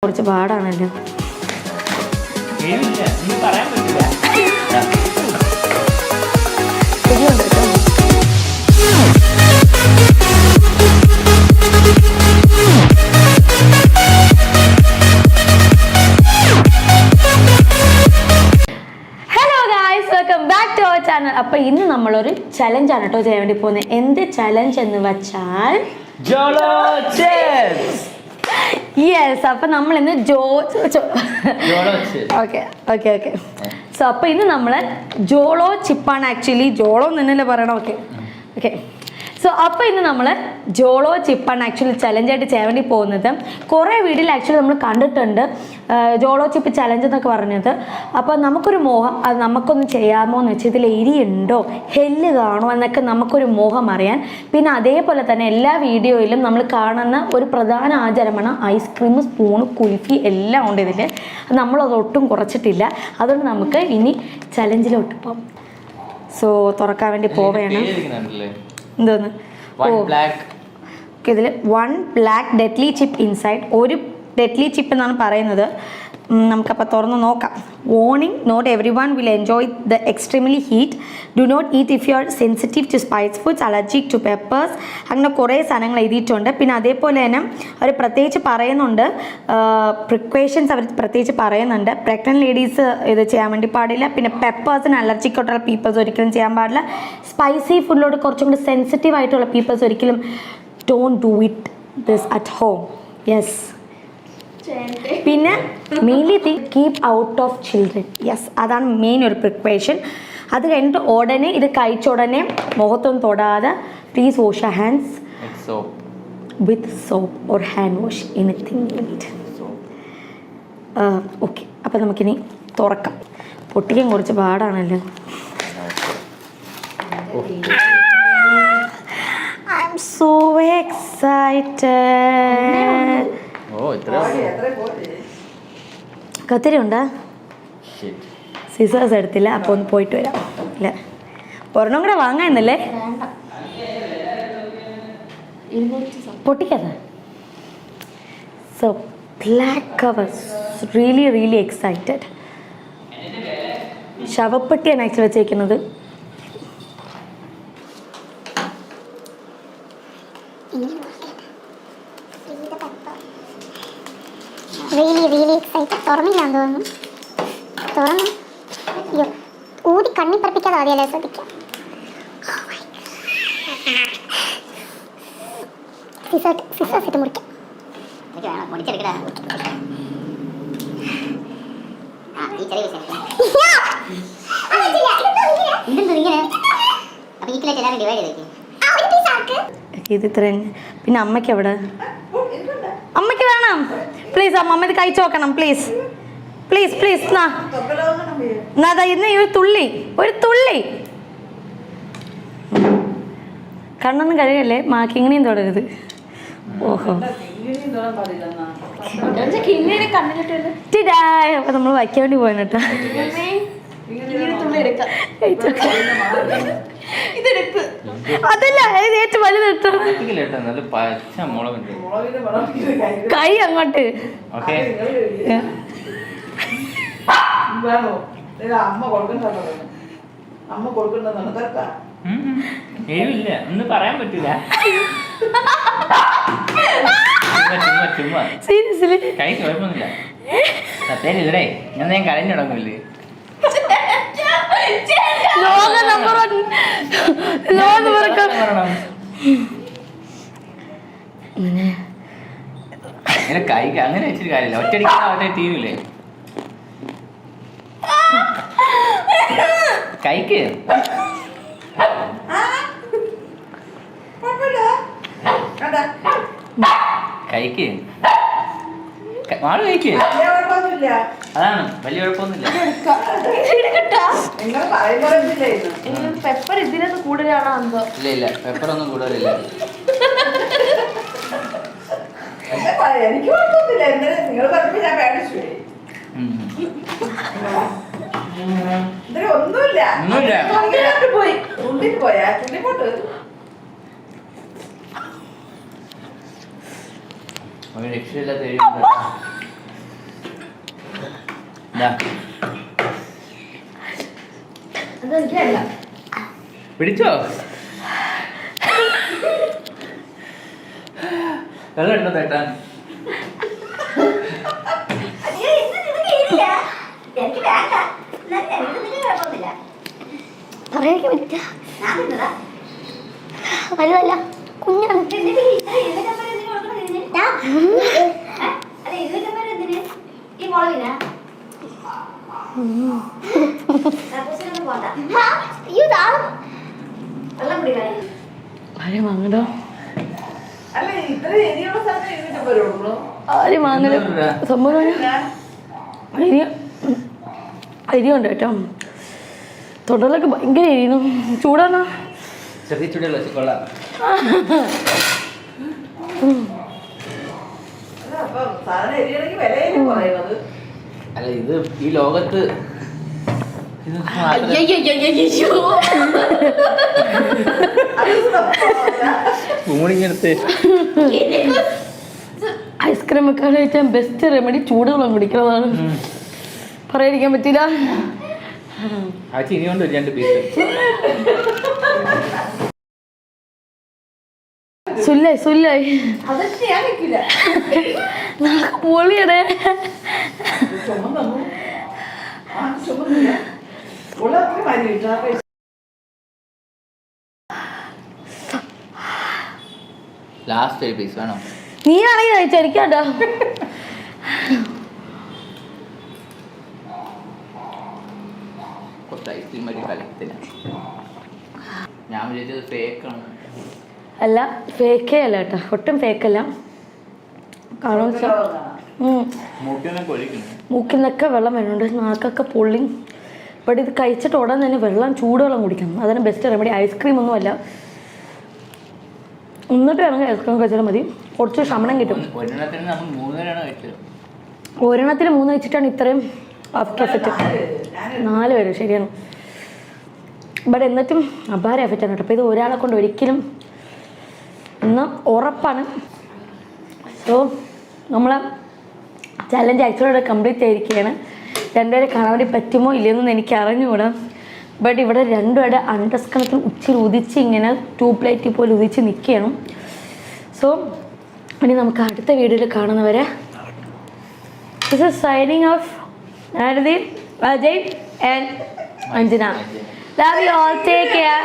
കുറച്ച് പാടാണല്ലോ. അപ്പൊ ഇന്ന് നമ്മളൊരു ചലഞ്ചാണ് കേട്ടോ ചെയ്യാൻ വേണ്ടി പോകുന്നത്. എന്ത് ചലഞ്ച് എന്ന് വെച്ചാൽ യെസ്. അപ്പൊ നമ്മൾ ഇന്ന് സോ അപ്പൊ ഇന്ന് നമ്മള് ജോളോ ചിപ്പാണ്. ആക്ച്വലി ജോളോ എന്നല്ലേ പറയണം. ഓക്കെ സോ അപ്പോൾ ഇന്ന് നമ്മൾ ജോളോ ചിപ്പാണ് ആക്ച്വലി ചലഞ്ചായിട്ട് ചെയ്യാൻ വേണ്ടി പോകുന്നത്. കുറേ വീഡിയോയിൽ ആക്ച്വലി നമ്മൾ കണ്ടിട്ടുണ്ട് ജോളോ ചിപ്പ് ചലഞ്ച് എന്നൊക്കെ പറഞ്ഞത്. അപ്പോൾ നമുക്കൊരു മോഹം, അത് നമുക്കൊന്ന് ചെയ്യാമോ എന്ന് വെച്ചാൽ ഇതിൽ എരിയുണ്ടോ ഹെല്ല് കാണുമോ എന്നൊക്കെ നമുക്കൊരു മോഹം അറിയാൻ. പിന്നെ അതേപോലെ തന്നെ എല്ലാ വീഡിയോയിലും നമ്മൾ കാണുന്ന ഒരു പ്രധാന ആചാരമാണ് ഐസ്ക്രീം, സ്പൂണ്, കുൽഫി എല്ലാം ഉണ്ട് ഇതിൽ. നമ്മളതൊട്ടും കുറച്ചിട്ടില്ല. അതുകൊണ്ട് നമുക്ക് ഇനി ചലഞ്ചിലോട്ട് പോകാം. സോ തുറക്കാൻ വേണ്ടി പോവുകയാണ്. എന്തോന്ന് ഇതിൽ 1 ബ്ലാക്ക് ഡെഡ്ലി ചിപ്പ് ഇൻസൈഡ്. ഒരു ഡെഡ്ലി ചിപ്പ് എന്നാണ് പറയുന്നത്. നമുക്കപ്പോൾ തുറന്ന് നോക്കാം. Warning, not everyone will enjoy the extremely heat. Do not eat if you are sensitive to spice foods, allergic to peppers. അങ്ങനെ കുറേ സാധനങ്ങൾ എഴുതിയിട്ടുണ്ട്. പിന്നെ അതേപോലെ തന്നെ അവർ പ്രത്യേകിച്ച് പറയുന്നുണ്ട്, പ്രിക്വേഷൻസ് അവർ പ്രത്യേകിച്ച് പറയുന്നുണ്ട്. പ്രഗ്നൻറ്റ് ലേഡീസ് ഇത് ചെയ്യാൻ വേണ്ടി പാടില്ല. പിന്നെ പെപ്പേഴ്സിന് അലർജിക് ആയിട്ടുള്ള പീപ്പിൾസ് ഒരിക്കലും ചെയ്യാൻ പാടില്ല. സ്പൈസി ഫുഡിലോട് കുറച്ചും കൂടി സെൻസിറ്റീവ് ആയിട്ടുള്ള പീപ്പിൾസ് ഒരിക്കലും don't do it this at home. Yes. പിന്നെ mainly think keep out of children. Yes, അതാണ് മെയിൻ ഒരു പ്രിക്വേഷൻ. അത് കഴിഞ്ഞിട്ട് ഉടനെ ഇത് കഴിച്ച ഉടനെ മുഖത്തൊന്നും തൊടാതെ please wash your hands with soap or hand wash, anything you need. Okay, അപ്പം നമുക്കിനി തുറക്കാം. പൊട്ടിക്കാൻ കുറച്ച് പാടാണല്ലോ. I am so excited. കത്തിരി ഉണ്ടാ? സിസേഴ്സ് എടുത്തില്ല. അപ്പോൾ ഒന്ന് പോയിട്ട് വരാം. ഇല്ല, ഒരെണ്ണം കൂടെ വാങ്ങാന്നല്ലേ. പൊട്ടിക്കാതെ. So black covers, really excited. ശവപ്പെട്ടിയാണ് ആക്ച്വലി വെച്ചേക്കുന്നത്. Really excited. തുറന്നില്ലാന്ന് തോന്നുന്നു. തുറന്ന് അയ്യോ, ഊതി കണ്ണി പറപ്പിക്കാതെ ആദ്യമല്ലേ ശ്രദ്ധിക്കാം. സിസേഴ്സ് ഇട്ട് മുറിക്കാം. ഇത് ഇത്രയും. പിന്നെ അമ്മയ്ക്ക് എവിടെ? അമ്മയ്ക്ക് വേണം പ്ലീസ്. അമ്മ ഇത് കഴിച്ചു നോക്കണം പ്ലീസ്. എന്നാ ഇന്ന് ഒരു തുള്ളി കണ്ണൊന്നും കഴിയല്ലേ. മാക്കിങ്ങനെയും തുടരുത്. ഓഹോ, അപ്പൊ നമ്മൾ വയ്ക്കാൻ വേണ്ടി പോയ കേട്ടോ. അതല്ല, ഏറ്റവും വലുത് കൈ അങ്ങോട്ട്. ഒന്നും പറയാൻ പറ്റില്ല. സീരിയസ്ലി കൈ കുഴപ്പമൊന്നുമില്ല. സത്യം ഇതേ ഞാൻ കരഞ്ഞു തുടങ്ങില്ലേ. കൈക്ക് അങ്ങനെ വെച്ചിട്ട് കാര്യമില്ല. ഒറ്റയടിക്ക് തീരില്ലേ കൈക്ക്. കൈക്ക് മാള് കഴിക്ക്. അതാണ് വലിയ കുഴപ്പമൊന്നുമില്ല. പെപ്പർ ഇതിനൊക്കെ കൂടുതലാണോ എന്തോ? ഇല്ല, പെപ്പർ ഒന്നും കൂടുതലില്ല. എനിക്ക് കുഴപ്പമൊന്നുമില്ല. നിങ്ങൾ പറഞ്ഞപ്പോൾ ഞാൻ പേടിച്ചു. ഒന്നുമില്ല. പോയി ചുണ്ടിൽ പോയാ ചുണ്ടി പോട്ട്. രക്ഷയില്ലാത്ത ഇതാ. പിടിച്ചോ വെള്ളം എടുത്തോ തേട്ടാ. പറയാൻ പറ്റില്ല വലുതല്ല കുഞ്ഞാണ് ആരും വാങ്ങടോ, അല്ല ഇത്ര എരിയുള്ള സ്ഥലത്ത് എഴുതിട്ട് വരുള്ളൂ. ആരും വാങ്ങല്. സംഭവം അരി അരിയുണ്ട് കേട്ടോ, തൊടലൊക്കെ ഭയങ്കര എരിയുന്നു. ചൂടാണോ? ചെറിയ ചൂടുള്ള കൊള്ളാം. അല്ല അപ്പൊ സാധനം എരിയണമെങ്കിൽ വിലയിലും പറയുന്നത്. അല്ല ഇത് ഈ ലോകത്ത് ഇത് മാത്രം- ഊണിങ്ങടുത്ത് ഐസ്ക്രീം ഒക്കെ കഴിച്ചാൽ ബെസ്റ്റ് റെമഡി ചൂടുവെള്ളം കുടിക്കുന്നതാണ്. പറയാതിരിക്കാൻ പറ്റില്ല. ആ ചിനി കൊണ്ട് 2 പീസ്. സുല്ലായി സുല്ലായി അതൊക്കെ ഞാൻ വെക്കില്ല. പൊളിയടേ. ചുമന്നു ആ ചുമന്നില്ല ഉള്ള അത്ര മതി കിട്ടാ. ലാസ്റ്റ് 1 പീസ് വേണോ? നീ ആണെങ്കിൽ കഴിച്ചാ എനിക്കാട്ടോ. കുറച്ച് ഐസ്ക്രീം ഒക്കെ കലത്തില്ല. ഞാൻ വിചാരിച്ചത് ഫേക്കാണ്. അല്ല ഫേക്കേ അല്ല കേട്ടോ, ഒട്ടും ഫേക്കല്ല. കാരണം വെച്ചാൽ മൂക്കിനെ കൊഴിക്കുന്നു. മൂക്കിൽ നിന്നൊക്കെ വെള്ളം വരുന്നുണ്ട്, നാക്കൊക്കെ പൊള്ളി. ബട്ട് ഇത് കഴിച്ചിട്ട് ഉടൻ തന്നെ വെള്ളം ചൂടുവെള്ളം കുടിക്കണം, അതാണ് ബെസ്റ്റ് റെമഡി. ഐസ്ക്രീം ഒന്നുമല്ല. എന്നിട്ട് വേണമെങ്കിൽ ഐസ്ക്രീം കഴിച്ചാൽ മതി, കുറച്ച് ശമനം കിട്ടും. ഒരെണ്ണത്തിന് നമ്മൾ 3 പേരാണ് കഴിച്ചത്. ഒരെണ്ണത്തിൽ 3 കഴിച്ചിട്ടാണ് ഇത്രയും ആഫ്റ്റർ എഫക്റ്റ്. 4 പേര് ശരിയാണ്. ബട്ട് എന്നിട്ടും അപാര എഫക്റ്റാണ് കേട്ടോ. അപ്പോൾ ഇത് ഒരാളെ കൊണ്ട് ഒരിക്കലും എന്ന് ഉറപ്പാണ്. സോ നമ്മൾ ചലഞ്ച് ആക്ച്വലി കംപ്ലീറ്റ് ആയിരിക്കുകയാണ്. 2 പേരെ കാണാൻ വേണ്ടി പറ്റുമോ ഇല്ലയെന്നൊന്നും എനിക്ക് അറിഞ്ഞുകൂടാ. ബട്ട് ഇവിടെ 2 പേരുടെ അണ്ടസ്കണത്തിൽ ഉച്ചിൽ ഉദിച്ച് ഇങ്ങനെ 2 പ്ലേറ്റ് പോലെ ഉദിച്ച് നിൽക്കുകയാണ്. സോ ഇനി നമുക്ക് അടുത്ത വീഡിയോയിൽ കാണുന്നവരെ this is signing off Naradeep, Ajay and Anjana. Love you all. Take care.